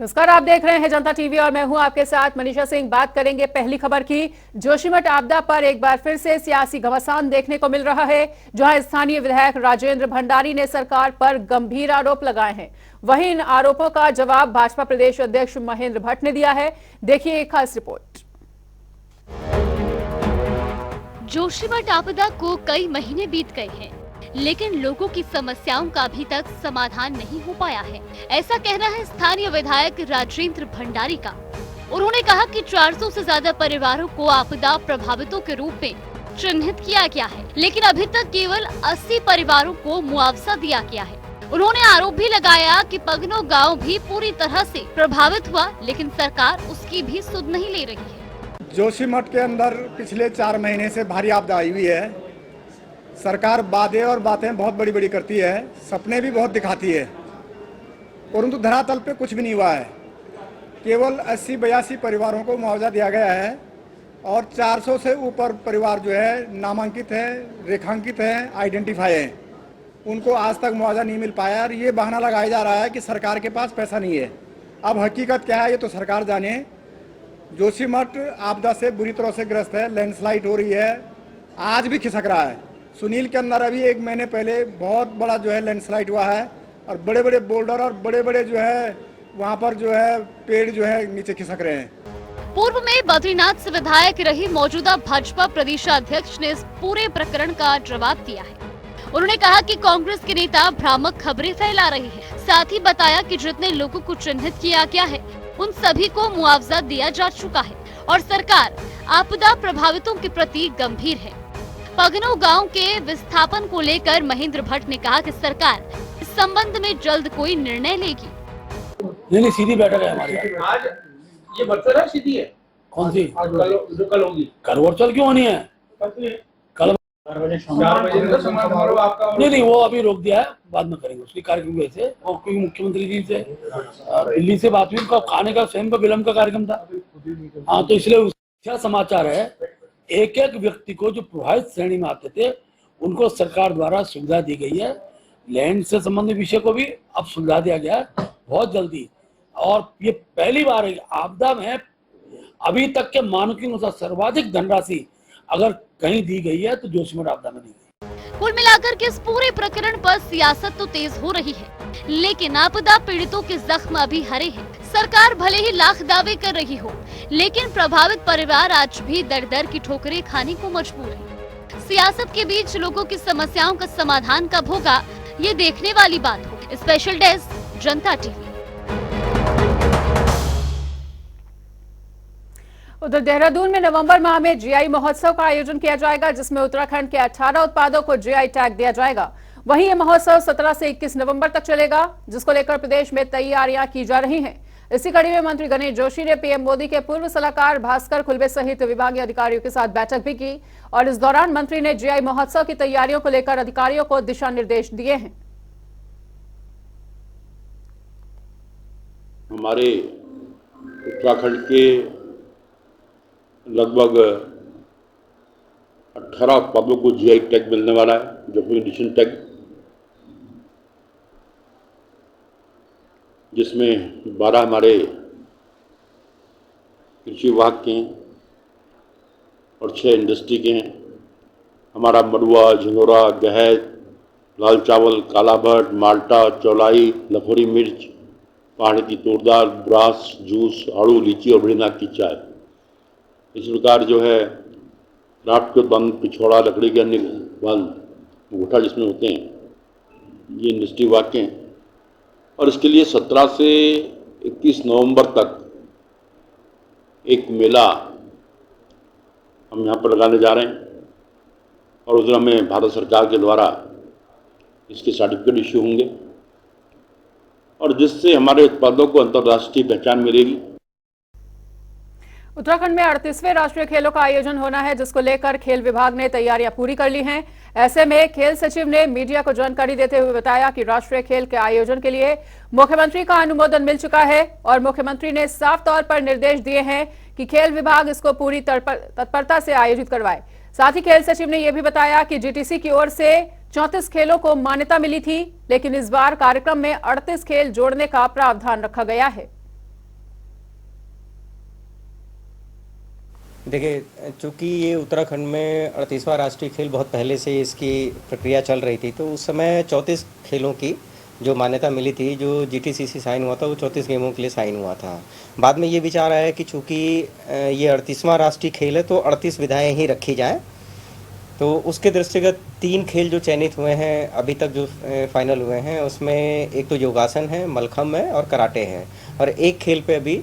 नमस्कार, आप देख रहे हैं जनता टीवी और मैं हूं आपके साथ मनीषा सिंह। बात करेंगे पहली खबर की। जोशीमठ आपदा पर एक बार फिर से सियासी घमासान देखने को मिल रहा है, जहां स्थानीय विधायक राजेंद्र भंडारी ने सरकार पर गंभीर आरोप लगाए हैं। वहीं इन आरोपों का जवाब भाजपा प्रदेश अध्यक्ष महेंद्र भट्ट ने दिया है। देखिए एक खास रिपोर्ट। जोशीमठ आपदा को कई महीने बीत गए हैं, लेकिन लोगों की समस्याओं का अभी तक समाधान नहीं हो पाया है। ऐसा कहना है स्थानीय विधायक राजेंद्र भंडारी का। उन्होंने कहा कि 400 से ज्यादा परिवारों को आपदा प्रभावितों के रूप में चिन्हित किया गया है, लेकिन अभी तक केवल 80 परिवारों को मुआवजा दिया गया है। उन्होंने आरोप भी लगाया कि पगनो गांव भी पूरी तरह से प्रभावित हुआ, लेकिन सरकार उसकी भी सुध नहीं ले रही है। जोशीमठ के अंदर पिछले 4 महीने से भारी आपदा आई हुई है। सरकार वादे और बातें बहुत बड़ी बड़ी करती है, सपने भी बहुत दिखाती है, परंतु धरातल पे कुछ भी नहीं हुआ है। केवल 80-82 परिवारों को मुआवजा दिया गया है और 400 से ऊपर परिवार जो है नामांकित है, रेखांकित है, आइडेंटिफाई है, उनको आज तक मुआवजा नहीं मिल पाया। और ये बहाना लगाया जा रहा है कि सरकार के पास पैसा नहीं है। अब हकीकत क्या है ये तो सरकार जाने। जोशीमठ आपदा से बुरी तरह से ग्रस्त है, लैंडस्लाइड हो रही है, आज भी खिसक रहा है। सुनील के अंदर अभी 1 महीने पहले बहुत बड़ा जो है लैंडस्लाइड हुआ है और बड़े बड़े बोल्डर और बड़े बड़े जो है वहाँ पर जो है पेड़ जो है नीचे खिसक रहे हैं। पूर्व में बद्रीनाथ से विधायक रही मौजूदा भाजपा प्रदेशाध्यक्ष ने इस पूरे प्रकरण का जवाब दिया है। उन्होंने कहा कि कांग्रेस के नेता भ्रामक खबरें फैला रहे हैं। साथ ही बताया कि जितने लोगों को चिन्हित किया गया है उन सभी को मुआवजा दिया जा चुका है और सरकार आपदा प्रभावितों के प्रति गंभीर है। पगनो गांव के विस्थापन को लेकर महेंद्र भट्ट ने कहा कि सरकार इस संबंध में जल्द कोई निर्णय लेगी। नहीं, सीधी बैठक है हमारी। आज ये बर्तन है, सीधी है। कौन सी? कल होगी। कल वर्चुअल क्यों होनी है? कल 4 बजे समारोह आपका। नहीं, वो अभी रोक दिया है, बाद में करेंगे उसकी कार्यक्रम वैसे। और क्योंकि मुख्यमंत्री जी से दिल्ली से बात हुई, उनका खाने का स्वयं का विलम्ब का कार्यक्रम था। हाँ, तो इसलिए अच्छा समाचार है, एक एक व्यक्ति को जो प्रभावित श्रेणी में आते थे उनको सरकार द्वारा सुविधा दी गई है। लैंड से संबंधित विषय को भी अब सुविधा दिया गया है बहुत जल्दी। और ये पहली बार है आपदा में अभी तक के मानकों के अनुसार सर्वाधिक धनराशि अगर कहीं दी गई है तो जोशीमठ आपदा में दी गई। कुल मिलाकर के इस पूरे प्रकरण पर सियासत तो तेज हो रही है, लेकिन आपदा पीड़ितों के जख्म अभी हरे हैं। सरकार भले ही लाख दावे कर रही हो, लेकिन प्रभावित परिवार आज भी दर दर की ठोकरें खाने को मजबूर है। सियासत के बीच लोगों की समस्याओं का समाधान कब होगा, ये देखने वाली बात हो। स्पेशल डेस्क, जनता टीवी। उधर देहरादून में नवंबर माह में जीआई महोत्सव का आयोजन किया जाएगा, जिसमें उत्तराखंड के 18 उत्पादों को जीआई टैग दिया जाएगा। वहीं यह महोत्सव 17 से 21 नवंबर तक चलेगा, जिसको लेकर प्रदेश में तैयारियां की जा रही हैं। इसी कड़ी में मंत्री गणेश जोशी ने पीएम मोदी के पूर्व सलाहकार भास्कर खुलबे सहित विभागीय अधिकारियों के साथ बैठक भी की और इस दौरान मंत्री ने जीआई महोत्सव की तैयारियों को लेकर अधिकारियों को दिशा निर्देश दिए हैं। हमारे उत्तराखंड के लगभग 18 उत्पादों को जीआई टैग मिलने वाला है, जो एडिशन टैग, जिसमें 12 हमारे कृषि विभाग के हैं और 6 इंडस्ट्री के हैं। हमारा मड़ुआ, झिंगोरा, गहत, लाल चावल, काला भट्ट, माल्टा, चौलाई, लखोरी मिर्च, पहाड़ की तूरदाल, ब्रास, जूस, आड़ू, लीची और बड़ी नाक की चाय। इस प्रकार जो है राफ्ट के बंद, पिछोड़ा, लकड़ी के अन्य बंद, अंगूठा जिसमें होते हैं, ये इंडस्ट्री वाक्य हैं। और इसके लिए 17 से 21 नवंबर तक एक मेला हम यहाँ पर लगाने जा रहे हैं और उधर हमें भारत सरकार के द्वारा इसके सर्टिफिकेट इश्यू होंगे और जिससे हमारे उत्पादों को अंतर्राष्ट्रीय पहचान मिलेगी। उत्तराखंड में 38वें राष्ट्रीय खेलों का आयोजन होना है, जिसको लेकर खेल विभाग ने तैयारियां पूरी कर ली हैं। ऐसे में खेल सचिव ने मीडिया को जानकारी देते हुए बताया कि राष्ट्रीय खेल के आयोजन के लिए मुख्यमंत्री का अनुमोदन मिल चुका है और मुख्यमंत्री ने साफ तौर पर निर्देश दिए हैं कि खेल विभाग इसको पूरी तत्परता से आयोजित करवाए। साथ ही खेल सचिव ने यह भी बताया कि जीटीसी की ओर से 34 खेलों को मान्यता मिली थी, लेकिन इस बार कार्यक्रम में 38 खेल जोड़ने का प्रावधान रखा गया है। देखिए, चूँकि ये उत्तराखंड में 38वां राष्ट्रीय खेल बहुत पहले से इसकी प्रक्रिया चल रही थी, तो उस समय 34 खेलों की जो मान्यता मिली थी, जो जीटीसीसी साइन हुआ था, वो 34 गेमों के लिए साइन हुआ था। बाद में ये विचार आया कि चूँकि ये 38वां राष्ट्रीय खेल है, तो 38 विधाएँ ही रखी जाएँ। तो उसके दृष्टिगत 3 खेल जो चयनित हुए हैं अभी तक, जो फाइनल हुए हैं, उसमें एक तो योगासन है, मलखम्ब है और कराटे है, और एक खेल पे अभी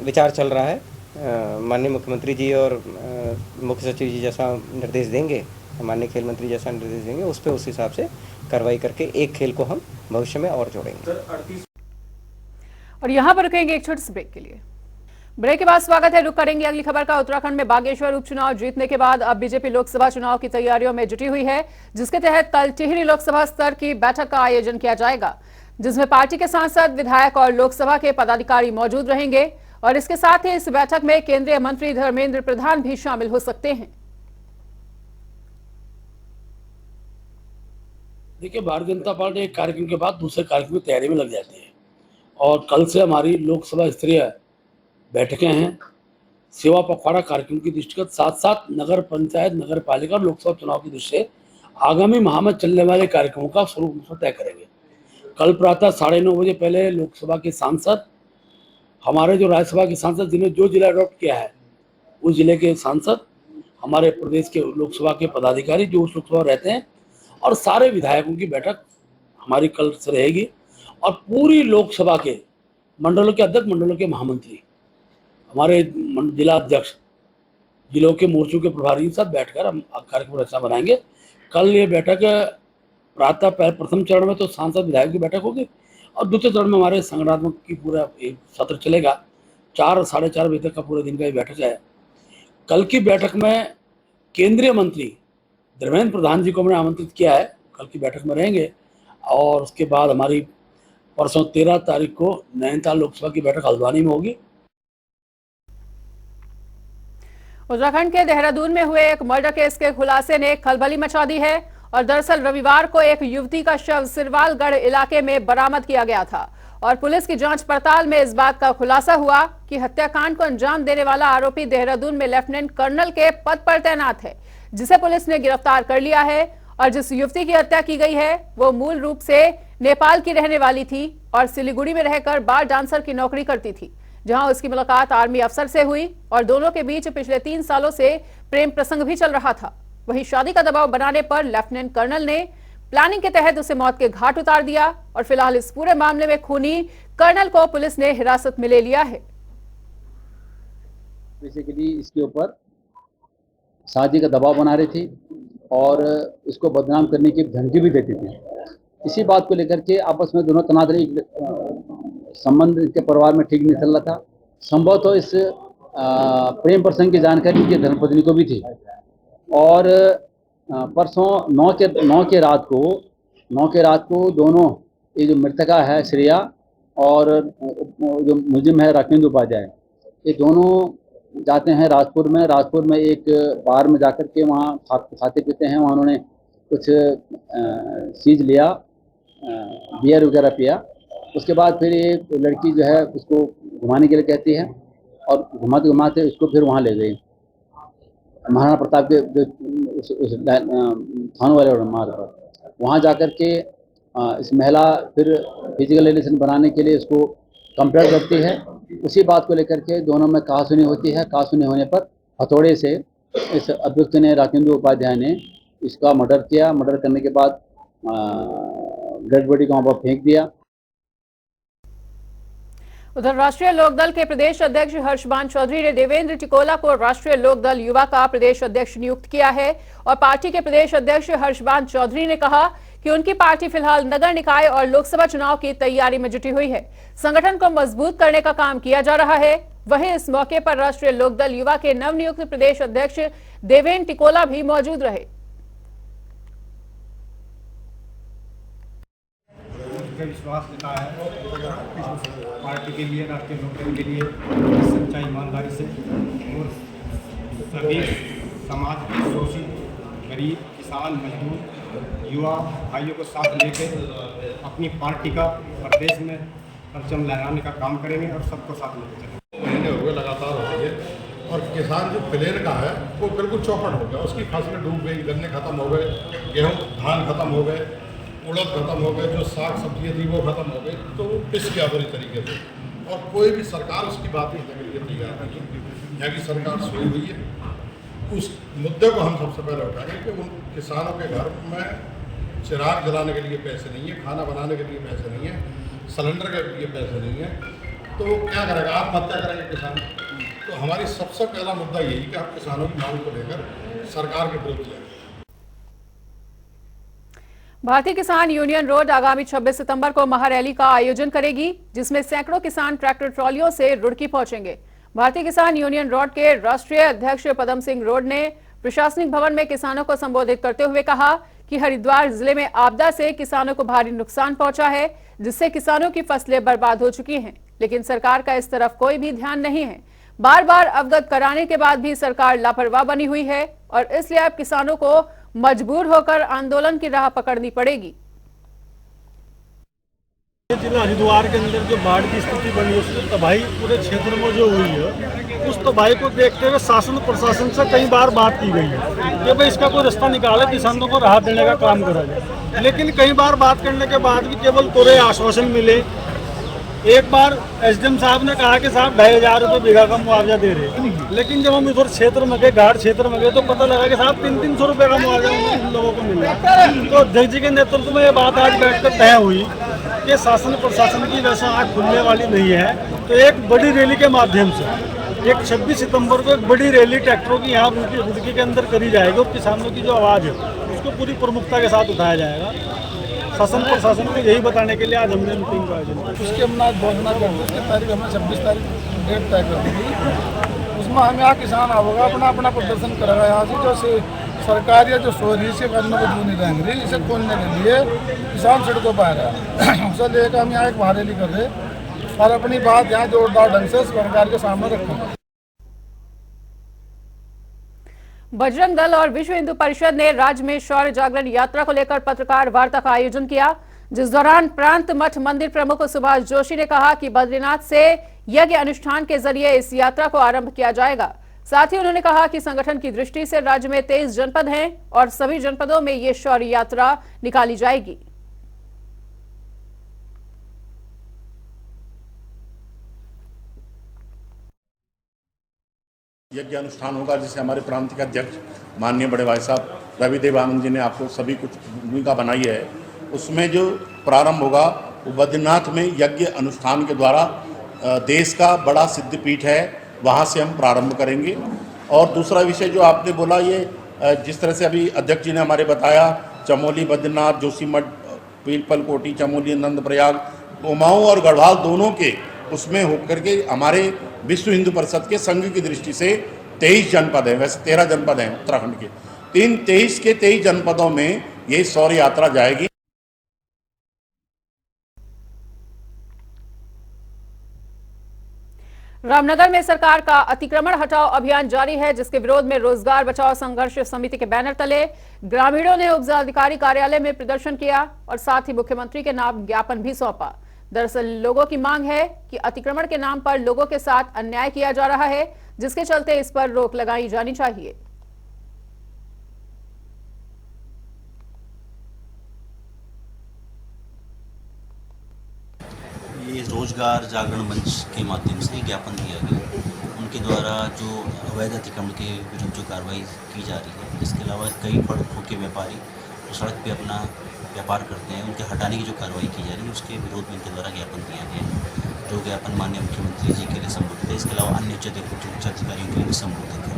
विचार चल रहा है। माननीय मुख्यमंत्री जी और मुख्य सचिव जी जैसा निर्देश देंगे, माननीय खेल मंत्री जैसा निर्देश देंगे, उस पर उस हिसाब से कार्रवाई करके एक खेल को हम भविष्य में और जोड़ेंगे। और यहाँ पर रुकेंगे एक छोटे से ब्रेक के लिए। ब्रेक के बाद स्वागत है, रुक करेंगे अगली खबर का। उत्तराखंड में बागेश्वर उपचुनाव जीतने के बाद अब बीजेपी लोकसभा चुनाव की तैयारियों में जुटी हुई है, जिसके तहत कल टिहरी लोकसभा स्तर की बैठक का आयोजन किया जाएगा, जिसमें पार्टी के सांसद, विधायक और लोकसभा के पदाधिकारी मौजूद रहेंगे। और इसके साथ ही इस बैठक में केंद्रीय मंत्री धर्मेंद्र प्रधान भी शामिल हो सकते हैं। देखिए, भारतीय जनता पार्टी एक कार्यक्रम के बाद दूसरे कार्यक्रम की तैयारी में लग जाती है, और कल से हमारी लोकसभा स्तरीय बैठकें हैं। सेवा पखवाड़ा कार्यक्रम की दृष्टिगत साथ साथ नगर पंचायत, नगर पालिका और लोकसभा चुनाव की दृष्टि से आगामी माह में चलने वाले कार्यक्रमों का स्वरूप तय करेंगे। कल प्रातः 9:30 बजे पहले लोकसभा के सांसद, हमारे जो राज्यसभा के सांसद जिन्हें जो जिला अडॉप्ट किया है उस जिले के सांसद, हमारे प्रदेश के लोकसभा के पदाधिकारी जो उस लोकसभा रहते हैं, और सारे विधायकों की बैठक हमारी कल से रहेगी। और पूरी लोकसभा के मंडलों के अध्यक्ष, मंडलों के महामंत्री, हमारे जिला अध्यक्ष, जिलों के मोर्चों के प्रभारियों के साथ बैठकर हम कार्यक्रम रचना बनाएंगे। कल ये बैठक प्रातः प्रथम चरण में तो सांसद विधायक की बैठक होगी, और द्वितीय चरण में हमारे संगठनात्मक की पूरा एक सत्र चलेगा। 4 साढ़े 4 बजे तक का पूरे दिन का ये बैठक है। कल की बैठक में केंद्रीय मंत्री धर्मेंद्र प्रधान जी को हमने आमंत्रित किया है, कल की बैठक में रहेंगे। और उसके बाद हमारी परसों 13 तारीख को नैनीताल लोकसभा की बैठक हल्द्वानी में होगी। उत्तराखंड के देहरादून में हुए एक मर्डर केस के खुलासे ने खलबली मचा दी है। और दरअसल रविवार को एक युवती का शव सिरवालगढ़ इलाके में बरामद किया गया था, और पुलिस की जांच पड़ताल में इस बात का खुलासा हुआ कि हत्याकांड को अंजाम देने वाला आरोपी देहरादून में लेफ्टिनेंट कर्नल के पद पर तैनात है, जिसे पुलिस ने गिरफ्तार कर लिया है। और जिस युवती की हत्या की गई है वो मूल रूप से नेपाल की रहने वाली थी और सिलीगुड़ी में रहकर बार डांसर की नौकरी करती थी, जहां उसकी मुलाकात आर्मी अफसर से हुई और दोनों के बीच पिछले 3 सालों से प्रेम प्रसंग भी चल रहा था। वहीं शादी का दबाव बनाने पर लेफ्टिनेंट कर्नल ने प्लानिंग के तहत उसे मौत के घाट उतार दिया, और फिलहाल इस पूरे मामले में खूनी कर्नल को पुलिस ने हिरासत में ले लिया है। बेसिकली इसके ऊपर शादी का दबाव बना रही थी और इसको बदनाम करने की धमकी भी देती थी। इसी बात को लेकर के आपस में दोनों तनाज़ संबंध के परिवार में ठीक नहीं चल रहा था। संभवतः इस प्रेम प्रसंग की जानकारी के धर्मपत्नी को भी थी। और परसों 9 के रात को दोनों, ये जो मृतका है श्रेया और जो मुलजिम है राकेंद्र उपाध्याय, ये दोनों जाते हैं राजपुर में एक बार में जाकर के वहाँ खाते पीते हैं। वहाँ उन्होंने कुछ चीज़ लिया, बियर वगैरह पिया। उसके बाद फिर ये लड़की जो है उसको घुमाने के लिए कहती है, और घुमाते घुमाते उसको फिर वहाँ ले गई महाराणा प्रताप के उस थानों वाले मार्ग पर। वहाँ जाकर के इस महिला फिर फिजिकल रिलेशन बनाने के लिए इसको कंप्लेंट करती है। उसी बात को लेकर के दोनों में कहासुनी होती है। कहासुनी होने पर हथौड़े से इस अभियुक्त ने, राकेंद्र उपाध्याय ने, इसका मर्डर किया। मर्डर करने के बाद डेड बॉडी को वहाँ पर फेंक दिया। उधर राष्ट्रीय लोकदल के प्रदेश अध्यक्ष हर्षबान चौधरी ने देवेंद्र टिकोला को राष्ट्रीय लोकदल युवा का प्रदेश अध्यक्ष नियुक्त किया है। और पार्टी के प्रदेश अध्यक्ष हर्षबान चौधरी ने कहा कि उनकी पार्टी फिलहाल नगर निकाय और लोकसभा चुनाव की तैयारी में जुटी हुई है। संगठन को मजबूत करने का काम किया जा रहा है। वहीं इस मौके पर राष्ट्रीय लोकदल युवा के नवनियुक्त प्रदेश अध्यक्ष देवेंद्र टिकोला भी मौजूद रहे। विश्वास देता है पार्टी के लिए, राष्ट्रीय लोकदल के लिए सच्चाई ईमानदारी से, और सभी समाज के शोषित, गरीब, किसान, मजदूर, युवा भाइयों को साथ लेकर अपनी पार्टी का प्रदेश में परचम लहराने का काम करेंगे और सबको साथ लेकर चलेंगे। महीने हो गए लगातार हो रही है, और किसान जो प्लेन का है वो बिल्कुल चौपट हो गया, उसकी फसलें डूब गई, गन्ने खत्म हो गए, गेहूँ धान खत्म हो गए, उड़द खत्म हो गए, जो साग सब्जियाँ थी वो खत्म हो गई, तो वो पिस गया बुरी तरीके से। और कोई भी सरकार उसकी बात नहीं करने के लिए तैयार नहीं है। यहाँ की सरकार सोई हुई है। उस मुद्दे को हम सबसे पहले उठाएंगे कि उन किसानों के घर में चिराग जलाने के लिए पैसे नहीं है, खाना बनाने के लिए पैसे नहीं है, सिलेंडर के लिए पैसे नहीं है, तो क्या करेगा? आत्महत्या करेंगे किसान। तो हमारी सबसे पहला मुद्दा यही कि हम किसानों की मांग को लेकर सरकार के विरुद्ध जाएं। भारतीय किसान यूनियन रोड आगामी 26 सितंबर को महारैली का आयोजन करेगी, जिसमें सैकड़ों किसान ट्रैक्टर ट्रॉलियों से रुड़की पहुंचेंगे। भारतीय किसान यूनियन रोड के राष्ट्रीय अध्यक्ष पदम सिंह रोड ने प्रशासनिक भवन में किसानों को संबोधित करते हुए कहा कि हरिद्वार जिले में आपदा से किसानों को भारी नुकसान पहुंचा है, जिससे किसानों की फसलें बर्बाद हो चुकी हैं, लेकिन सरकार का इस तरफ कोई भी ध्यान नहीं है। बार बार अवगत कराने के बाद भी सरकार लापरवाह बनी हुई है और इसलिए अब किसानों को मजबूर होकर आंदोलन की राह पकड़नी पड़ेगी। जिला हरिद्वार के अंदर जो बाढ़ की स्थिति बनी है, उसकी तबाही पूरे क्षेत्र में जो हुई है, उस तबाही को देखते हुए शासन प्रशासन से कई बार बात की गई है कि भाई इसका कोई रास्ता निकाले, किसानों को राहत देने का काम करा जाए। लेकिन कई बार बात करने के बाद भी केवल कोरे आश्वासन मिले। एक बार एसडीएम साहब ने कहा कि साहब 2,500 रुपये बीघा का मुआवजा दे रहे, लेकिन जब हम इधर क्षेत्र में गए, घाट क्षेत्र में गए, तो पता लगा कि साहब 300-300 रुपये का मुआवजा उन लोगों को मिला। तो अध्यक्ष जी के नेतृत्व में ये बात आज बैठकर तय हुई कि शासन प्रशासन की वैसा आँख खुलने वाली नहीं है। तो एक बड़ी रैली के माध्यम से एक 26 सितंबर को एक बड़ी रैली ट्रैक्टरों की यहाँ रुड़की के अंदर करी जाएगी और किसानों की जो आवाज़ है उसको पूरी प्रमुखता के साथ उठाया जाएगा। शासन प्रशासन को यही बताने के लिए आज हमने मीटिंग का आयोजन किया। उसके हम आज घोषणा करते हैं, उसकी तारीख हमने 26 तारीख डेट तय कर दी थी। उसमें हम यहाँ किसान होगा अपना अपना प्रदर्शन करेगा। यहाँ से जो सरकार या जो सोरी से करने को जो नहीं रहेंगे, इसे खोलने के लिए किसान सड़कों पर आ रहा है। उसे लेकर हम यहाँ एक महारैली कर रहे और अपनी बात यहाँ जोरदार ढंग से सरकार के सामने रखेंगे। बजरंग दल और विश्व हिंदू परिषद ने राज्य में शौर्य जागरण यात्रा को लेकर पत्रकार वार्ता का आयोजन किया, जिस दौरान प्रांत मठ मंदिर प्रमुख सुभाष जोशी ने कहा कि बद्रीनाथ से यज्ञ अनुष्ठान के जरिए इस यात्रा को आरंभ किया जाएगा। साथ ही उन्होंने कहा कि संगठन की दृष्टि से राज्य में 23 जनपद हैं और सभी जनपदों में ये शौर्य यात्रा निकाली जाएगी। यज्ञ अनुष्ठान होगा, जिसे हमारे प्रांत के अध्यक्ष माननीय बड़े भाई साहब रवि देवानंद जी ने आपको सभी कुछ भूमिका बनाई है। उसमें जो प्रारंभ होगा वो बद्रीनाथ में यज्ञ अनुष्ठान के द्वारा, देश का बड़ा सिद्धपीठ है, वहाँ से हम प्रारंभ करेंगे। और दूसरा विषय जो आपने बोला, ये जिस तरह से अभी अध्यक्ष जी ने हमारे बताया, चमोली बद्रीनाथ, जोशीमठ, पीपलकोटी, चमोली, नंदप्रयाग, उमाऊ और गढ़वाल दोनों के उसमें होकर के हमारे विश्व हिंदू परिषद के संघ की दृष्टि से 23 जनपद हैं। वैसे 13 जनपद हैं उत्तराखंड के। 23 के 23 जनपदों में ये शौर्य यात्रा जाएगी। रामनगर में सरकार का अतिक्रमण हटाओ अभियान जारी है, जिसके विरोध में रोजगार बचाओ संघर्ष समिति के बैनर तले ग्रामीणों ने उपजिलाधिकारी कार्यालय में प्रदर्शन किया और साथ ही मुख्यमंत्री के नाम ज्ञापन भी सौंपा। दरअसल लोगों की मांग है कि अतिक्रमण के नाम पर लोगों के साथ अन्याय किया जा रहा है, जिसके चलते इस पर रोक लगाई जानी चाहिए। ये रोजगार जागरण मंच के माध्यम से ज्ञापन दिया गया। उनके द्वारा जो अवैध अतिक्रमण के विरुद्ध जो कार्रवाई की जा रही है, इसके अलावा कई बड़े के व्यापारी जो सड़क पे अपना व्यापार करते हैं, उनके हटाने की जो कार्रवाई की जा रही है, उसके विरोध में इनके द्वारा ज्ञापन दिया गया है। जो ज्ञापन माननीय मुख्यमंत्री जी के लिए संबोधित है, इसके अलावा अन्य उच्चाधिकारियों के लिए भी संबोधित है।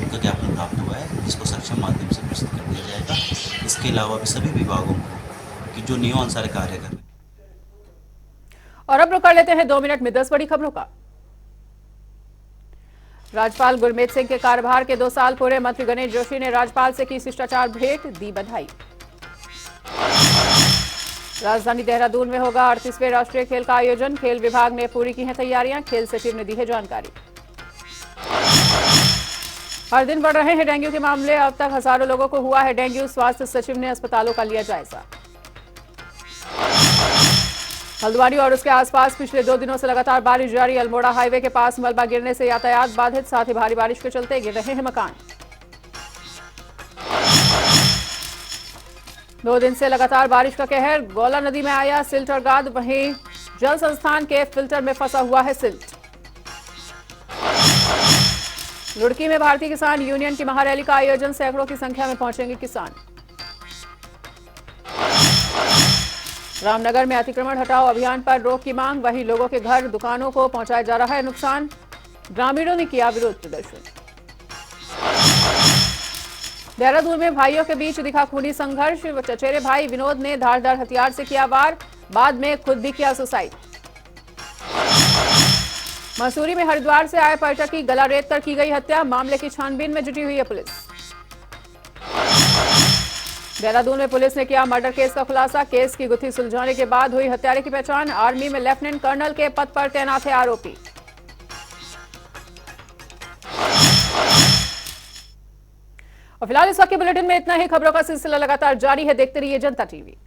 उनका ज्ञापन प्राप्त हुआ है, जिसको सक्षम माध्यम से प्रस्तुत कर दिया जाएगा। इसके अलावा भी सभी विभागों को कि जो नियमानुसार कार्य कर रहे हैं। और अब रुक कर लेते हैं 2 मिनट में 10 बड़ी खबरों का। राज्यपाल गुरमीत सिंह के कार्यभार के 2 साल पूरे, मंत्री गणेश जोशी ने राज्यपाल से की शिष्टाचार भेंट, दी बधाई। राजधानी देहरादून में होगा 38वें राष्ट्रीय खेल का आयोजन, खेल विभाग ने पूरी की हैं तैयारियां, खेल सचिव ने दी है जानकारी। हर दिन बढ़ रहे हैं डेंगू के मामले, अब तक हजारों लोगों को हुआ है डेंगू, स्वास्थ्य सचिव ने अस्पतालों का लिया जायजा। हल्द्वानी और उसके आसपास पिछले 2 दिनों से लगातार बारिश जारी। अल्मोड़ा हाईवे के पास मलबा गिरने से यातायात बाधित, साथ ही भारी बारिश के चलते गिर रहे हैं मकान। 2 दिन से लगातार बारिश का कहर। गौला नदी में आया सिल्ट और गाद, वहीं जल संस्थान के फिल्टर में फंसा हुआ है सिल्ट। रुड़की में भारतीय किसान यूनियन की महारैली का आयोजन, सैकड़ों की संख्या में पहुंचेंगे किसान। रामनगर में अतिक्रमण हटाओ अभियान पर रोक की मांग, वहीं लोगों के घर दुकानों को पहुंचाया जा रहा है नुकसान। ग्रामीणों ने किया विरोध प्रदर्शन। देहरादून में भाइयों के बीच दिखा खूनी संघर्ष। चचेरे भाई विनोद ने धारदार हथियार से किया वार, बाद में खुद भी किया सुसाइड। मसूरी में हरिद्वार से आए पर्यटक की गला रेत कर की गई हत्या, मामले की छानबीन में जुटी हुई है पुलिस। देहरादून में पुलिस ने किया मर्डर केस का खुलासा, केस की गुत्थी सुलझाने के बाद हुई हत्यारे की पहचान। आर्मी में लेफ्टिनेंट कर्नल के पद पर तैनात है आरोपी। और फिलहाल इस वक्त के बुलेटिन में इतना ही। खबरों का सिलसिला लगातार जारी है, देखते रहिए जनता टीवी।